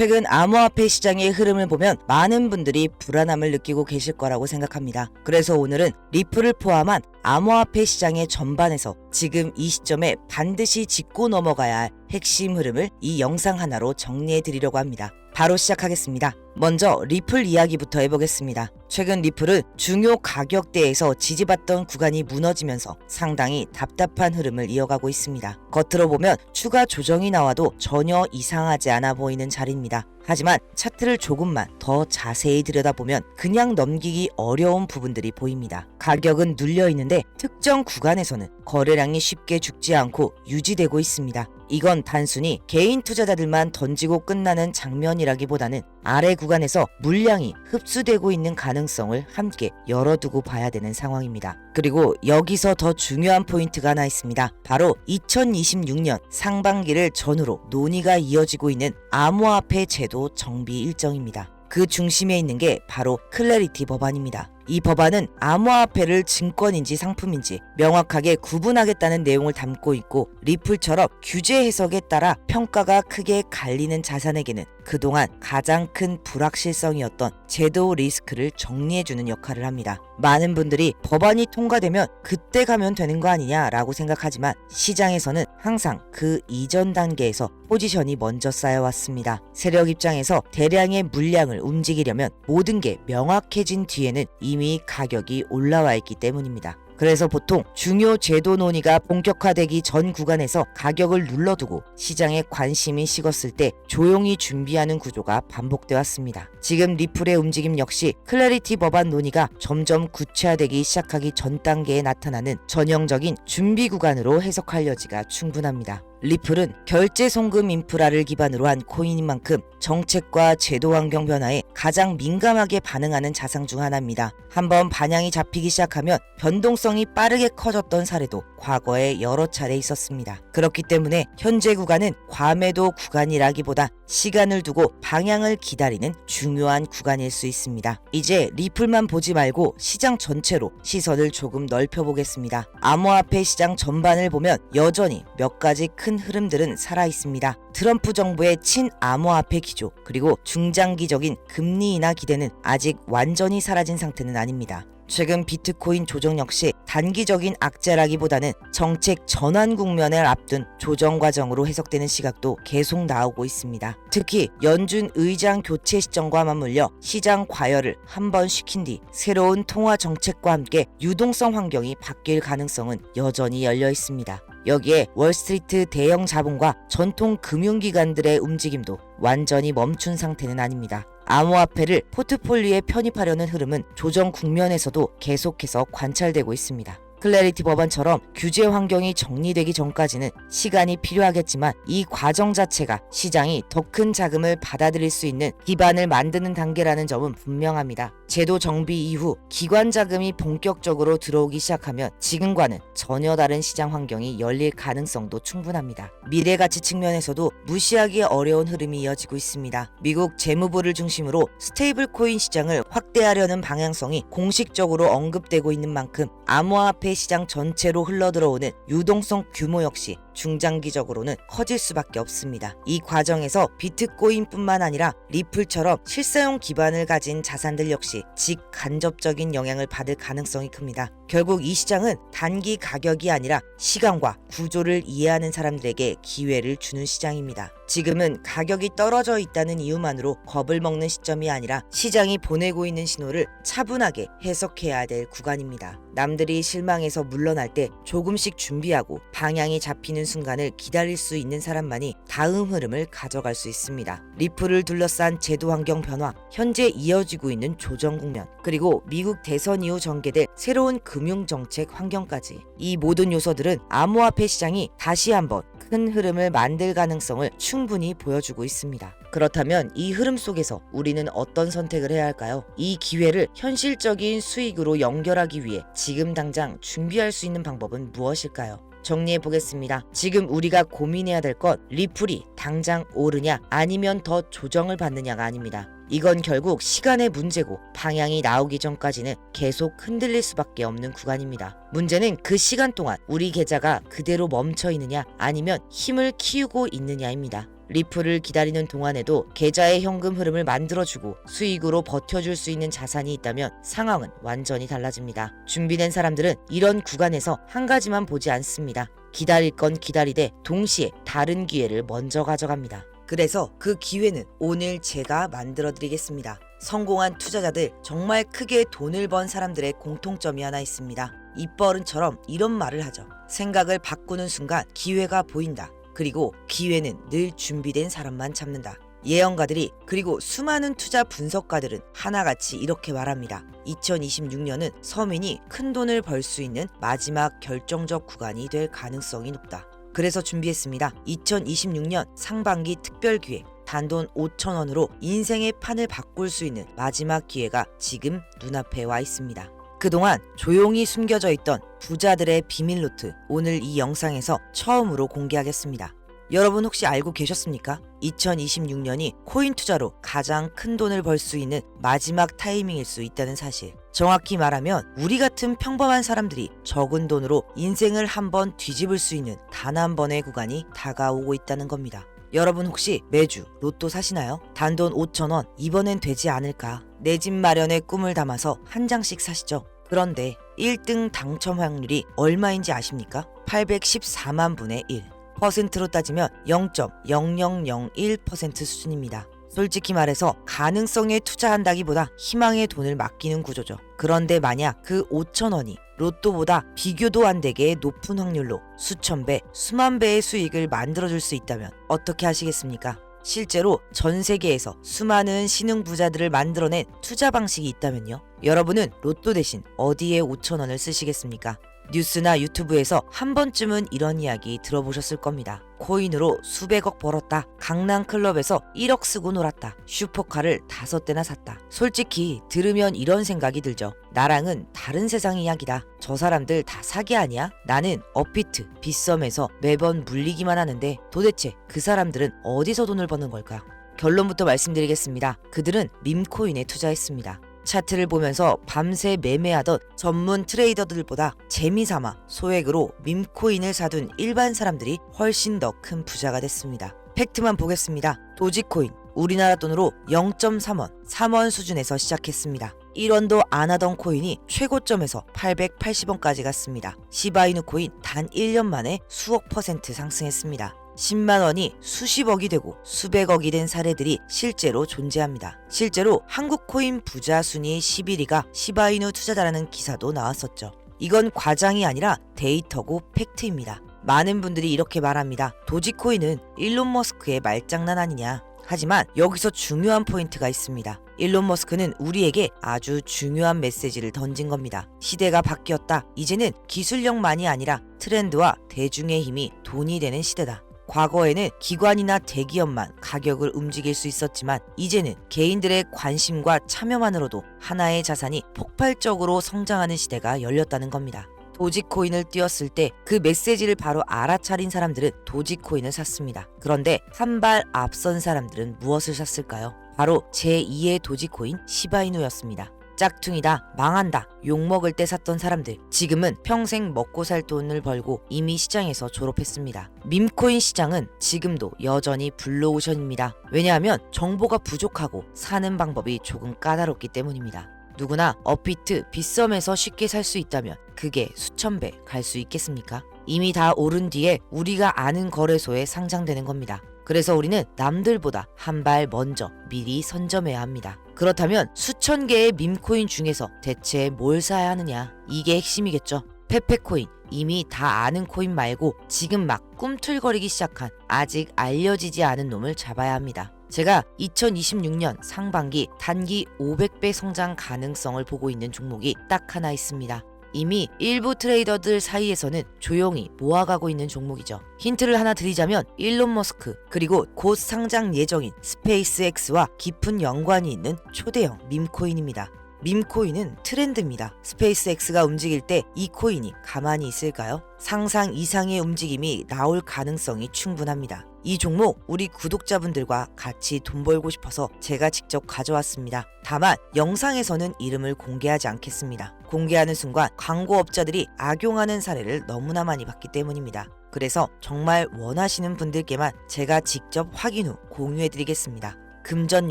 최근 암호화폐 시장의 흐름을 보면 많은 분들이 불안함을 느끼고 계실 거라고 생각합니다. 그래서 오늘은 리플을 포함한 암호화폐 시장의 전반에서 지금 이 시점에 반드시 짚고 넘어가야 할 핵심 흐름을 이 영상 하나로 정리해 드리려고 합니다. 바로 시작하겠습니다. 먼저 리플 이야기부터 해보겠습니다. 최근 리플은 중요 가격대에서 지지받던 구간이 무너지면서 상당히 답답한 흐름을 이어가고 있습니다. 겉으로 보면 추가 조정이 나와도 전혀 이상하지 않아 보이는 자리입니다. 하지만 차트를 조금만 더 자세히 들여다보면 그냥 넘기기 어려운 부분들이 보입니다. 가격은 눌려있는데 특정 구간에서는 거래량이 쉽게 죽지 않고 유지되고 있습니다. 이건 단순히 개인 투자자들만 던지고 끝나는 장면이라기보다는 아래 구간에서 물량이 흡수되고 있는 가능성을 함께 열어두고 봐야 되는 상황입니다. 그리고 여기서 더 중요한 포인트가 하나 있습니다. 바로 2026년 상반기를 전후로 논의가 이어지고 있는 암호화폐 제도 정비 일정입니다. 그 중심에 있는 게 바로 클래리티 법안입니다. 이 법안은 암호화폐를 증권인지 상품인지 명확하게 구분하겠다는 내용을 담고 있고 리플처럼 규제 해석에 따라 평가가 크게 갈리는 자산에게는 그동안 가장 큰 불확실성이었던 제도 리스크를 정리해주는 역할을 합니다. 많은 분들이 법안이 통과되면 그때 가면 되는 거 아니냐라고 생각하지만 시장에서는 항상 그 이전 단계에서 포지션이 먼저 쌓여왔습니다. 세력 입장에서 대량의 물량을 움직이려면 모든 게 명확해진 뒤에는 이미 가격이 올라와 있기 때문입니다. 그래서 보통 중요 제도 논의가 본격화되기 전 구간에서 가격을 눌러두고 시장에 관심이 식었을 때 조용히 준비하는 구조가 반복돼 왔습니다. 지금 리플의 움직임 역시 클래리티 법안 논의가 점점 구체화되기 시작하기 전 단계에 나타나는 전형적인 준비 구간으로 해석할 여지가 충분합니다. 리플은 결제 송금 인프라를 기반으로 한 코인인 만큼 정책과 제도 환경 변화에 가장 민감하게 반응하는 자산 중 하나입니다. 한번 반향이 잡히기 시작하면 변동성이 빠르게 커졌던 사례도 과거에 여러 차례 있었습니다. 그렇기 때문에 현재 구간은 과매도 구간이라기보다 시간을 두고 방향을 기다리는 중요한 구간일 수 있습니다. 이제 리플만 보지 말고 시장 전체로 시선을 조금 넓혀보겠습니다. 암호화폐 시장 전반을 보면 여전히 몇 가지 큰 흐름들은 살아있습니다. 트럼프 정부의 친암호화폐 기조 그리고 중장기적인 금리 인하 기대는 아직 완전히 사라진 상태는 아닙니다. 최근 비트코인 조정 역시 단기적인 악재라기보다는 정책 전환 국면을 앞둔 조정 과정으로 해석되는 시각도 계속 나오고 있습니다. 특히 연준 의장 교체 시점과 맞물려 시장 과열을 한번 시킨 뒤 새로운 통화 정책과 함께 유동성 환경이 바뀔 가능성은 여전히 열려 있습니다. 여기에 월스트리트 대형 자본과 전통 금융기관들의 움직임도 완전히 멈춘 상태는 아닙니다. 암호화폐를 포트폴리오에 편입하려는 흐름은 조정 국면에서도 계속해서 관찰되고 있습니다. 클래리티 법안처럼 규제 환경이 정리되기 전까지는 시간이 필요하겠지만 이 과정 자체가 시장이 더 큰 자금을 받아들일 수 있는 기반을 만드는 단계라는 점은 분명합니다. 제도 정비 이후 기관 자금이 본격적으로 들어오기 시작하면 지금과는 전혀 다른 시장 환경이 열릴 가능성도 충분합니다. 미래 가치 측면에서도 무시하기 어려운 흐름이 이어지고 있습니다. 미국 재무부를 중심으로 스테이블 코인 시장을 확대하려는 방향성이 공식적으로 언급되고 있는 만큼 암호화폐 시장 전체로 흘러들어오는 유동성 규모 역시 중장기적으로는 커질 수밖에 없습니다. 이 과정에서 비트코인뿐만 아니라 리플처럼 실사용 기반을 가진 자산들 역시 직간접적인 영향을 받을 가능성이 큽니다. 결국 이 시장은 단기 가격이 아니라 시간과 구조를 이해하는 사람들에게 기회를 주는 시장입니다. 지금은 가격이 떨어져 있다는 이유만으로 겁을 먹는 시점이 아니라 시장이 보내고 있는 신호를 차분하게 해석해야 될 구간입니다. 남들이 실망해서 물러날 때 조금씩 준비하고 방향이 잡히는 순간을 기다릴 수 있는 사람만이 다음 흐름을 가져갈 수 있습니다. 리플을 둘러싼 제도 환경 변화, 현재 이어지고 있는 조정 국면, 그리고 미국 대선 이후 전개될 새로운 금융정책 환경까지 이 모든 요소들은 암호화폐 시장이 다시 한번 큰 흐름을 만들 가능성을 충분히 보여주고 있습니다. 그렇다면 이 흐름 속에서 우리는 어떤 선택을 해야 할까요? 이 기회를 현실적인 수익으로 연결하기 위해 지금 당장 준비할 수 있는 방법은 무엇일까요? 정리해 보겠습니다. 지금 우리가 고민해야 될 건 리플이 당장 오르냐 아니면 더 조정을 받느냐가 아닙니다. 이건 결국 시간의 문제고 방향이 나오기 전까지는 계속 흔들릴 수밖에 없는 구간입니다. 문제는 그 시간 동안 우리 계좌가 그대로 멈춰 있느냐 아니면 힘을 키우고 있느냐입니다. 리플을 기다리는 동안에도 계좌의 현금 흐름을 만들어주고 수익으로 버텨줄 수 있는 자산이 있다면 상황은 완전히 달라집니다. 준비된 사람들은 이런 구간에서 한 가지만 보지 않습니다. 기다릴 건 기다리되 동시에 다른 기회를 먼저 가져갑니다. 그래서 그 기회는 오늘 제가 만들어 드리겠습니다. 성공한 투자자들, 정말 크게 돈을 번 사람들의 공통점이 하나 있습니다. 입버릇처럼 이런 말을 하죠. 생각을 바꾸는 순간 기회가 보인다. 그리고 기회는 늘 준비된 사람만 잡는다. 예언가들이 그리고 수많은 투자 분석가들은 하나같이 이렇게 말합니다. 2026년은 서민이 큰 돈을 벌 수 있는 마지막 결정적 구간이 될 가능성이 높다. 그래서 준비했습니다. 2026년 상반기 특별기회, 단돈 5,000원으로 인생의 판을 바꿀 수 있는 마지막 기회가 지금 눈앞에 와 있습니다. 그동안 조용히 숨겨져 있던 부자들의 비밀 노트, 오늘 이 영상에서 처음으로 공개하겠습니다. 여러분 혹시 알고 계셨습니까? 2026년이 코인 투자로 가장 큰 돈을 벌 수 있는 마지막 타이밍일 수 있다는 사실. 정확히 말하면 우리 같은 평범한 사람들이 적은 돈으로 인생을 한번 뒤집을 수 있는 단 한 번의 구간이 다가오고 있다는 겁니다. 여러분 혹시 매주 로또 사시나요? 단돈 5,000원 이번엔 되지 않을까? 내 집 마련의 꿈을 담아서 한 장씩 사시죠. 그런데 1등 당첨 확률이 얼마인지 아십니까? 814만 분의 1. 퍼센트로 따지면 0.0001% 수준입니다. 솔직히 말해서 가능성에 투자한다기보다 희망에 돈을 맡기는 구조죠. 그런데 만약 그 5,000원이 로또보다 비교도 안 되게 높은 확률로 수천 배, 수만 배의 수익을 만들어줄 수 있다면 어떻게 하시겠습니까? 실제로 전 세계에서 수많은 신흥 부자들을 만들어낸 투자 방식이 있다면요. 여러분은 로또 대신 어디에 5,000원을 쓰시겠습니까? 뉴스나 유튜브에서 한 번쯤은 이런 이야기 들어보셨을 겁니다. 코인으로 수백억 벌었다. 강남 클럽에서 1억 쓰고 놀았다. 슈퍼카를 5대나 샀다. 솔직히 들으면 이런 생각이 들죠. 나랑은 다른 세상 이야기다. 저 사람들 다 사기 아니야? 나는 업비트, 빗썸에서 매번 물리기만 하는데 도대체 그 사람들은 어디서 돈을 버는 걸까? 결론부터 말씀드리겠습니다. 그들은 밈코인에 투자했습니다. 차트를 보면서 밤새 매매하던 전문 트레이더들보다 재미삼아 소액으로 밈코인을 사둔 일반 사람들이 훨씬 더 큰 부자가 됐습니다. 팩트만 보겠습니다. 도지코인, 우리나라 돈으로 0.3원, 3원 수준에서 시작했습니다. 1원도 안 하던 코인이 최고점에서 880원까지 갔습니다. 시바이누 코인 단 1년 만에 수억 퍼센트 상승했습니다. 10만 원이 수십억이 되고 수백억이 된 사례들이 실제로 존재합니다. 실제로 한국 코인 부자 순위 11위가 시바이누 투자자라는 기사도 나왔었죠. 이건 과장이 아니라 데이터고 팩트입니다. 많은 분들이 이렇게 말합니다. 도지코인은 일론 머스크의 말장난 아니냐. 하지만 여기서 중요한 포인트가 있습니다. 일론 머스크는 우리에게 아주 중요한 메시지를 던진 겁니다. 시대가 바뀌었다. 이제는 기술력만이 아니라 트렌드와 대중의 힘이 돈이 되는 시대다. 과거에는 기관이나 대기업만 가격을 움직일 수 있었지만 이제는 개인들의 관심과 참여만으로도 하나의 자산이 폭발적으로 성장하는 시대가 열렸다는 겁니다. 도지코인을 띄웠을 때 그 메시지를 바로 알아차린 사람들은 도지코인을 샀습니다. 그런데 한 발 앞선 사람들은 무엇을 샀을까요? 바로 제2의 도지코인 시바이누였습니다. 짝퉁이다, 망한다, 욕먹을 때 샀던 사람들, 지금은 평생 먹고 살 돈을 벌고 이미 시장에서 졸업했습니다. 밈코인 시장은 지금도 여전히 블루오션입니다. 왜냐하면 정보가 부족하고 사는 방법이 조금 까다롭기 때문입니다. 누구나 업비트, 빗썸에서 쉽게 살 수 있다면 그게 수천 배 갈 수 있겠습니까? 이미 다 오른 뒤에 우리가 아는 거래소에 상장되는 겁니다. 그래서 우리는 남들보다 한 발 먼저 미리 선점해야 합니다. 그렇다면 수천 개의 밈코인 중에서 대체 뭘 사야 하느냐? 이게 핵심이겠죠. 페페코인, 이미 다 아는 코인 말고 지금 막 꿈틀거리기 시작한 아직 알려지지 않은 놈을 잡아야 합니다. 제가 2026년 상반기 단기 500배 성장 가능성을 보고 있는 종목이 딱 하나 있습니다. 이미 일부 트레이더들 사이에서는 조용히 모아가고 있는 종목이죠. 힌트를 하나 드리자면 일론 머스크 그리고 곧 상장 예정인 스페이스X와 깊은 연관이 있는 초대형 밈코인입니다. 밈코인은 트렌드입니다. 스페이스X가 움직일 때 이 코인이 가만히 있을까요? 상상 이상의 움직임이 나올 가능성이 충분합니다. 이 종목 우리 구독자분들과 같이 돈 벌고 싶어서 제가 직접 가져왔습니다. 다만 영상에서는 이름을 공개하지 않겠습니다. 공개하는 순간 광고업자들이 악용하는 사례를 너무나 많이 봤기 때문입니다. 그래서 정말 원하시는 분들께만 제가 직접 확인 후 공유해드리겠습니다. 금전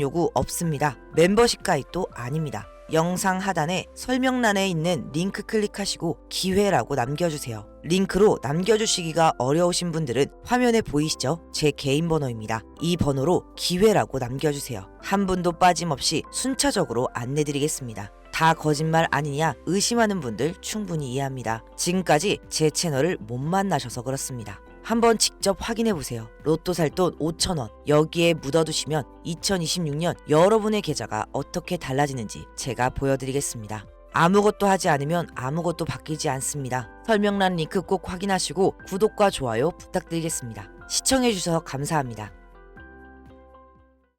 요구 없습니다. 멤버십 가입도 아닙니다. 영상 하단에 설명란에 있는 링크 클릭하시고 기회라고 남겨주세요. 링크로 남겨주시기가 어려우신 분들은 화면에 보이시죠? 제 개인 번호입니다. 이 번호로 기회라고 남겨주세요. 한 분도 빠짐없이 순차적으로 안내드리겠습니다. 다 거짓말 아니냐 의심하는 분들 충분히 이해합니다. 지금까지 제 채널을 못 만나셔서 그렇습니다. 한번 직접 확인해보세요. 로또 살 돈 5,000원 여기에 묻어두시면 2026년 여러분의 계좌가 어떻게 달라지는지 제가 보여드리겠습니다. 아무것도 하지 않으면 아무것도 바뀌지 않습니다. 설명란 링크 꼭 확인하시고 구독과 좋아요 부탁드리겠습니다. 시청해주셔서 감사합니다.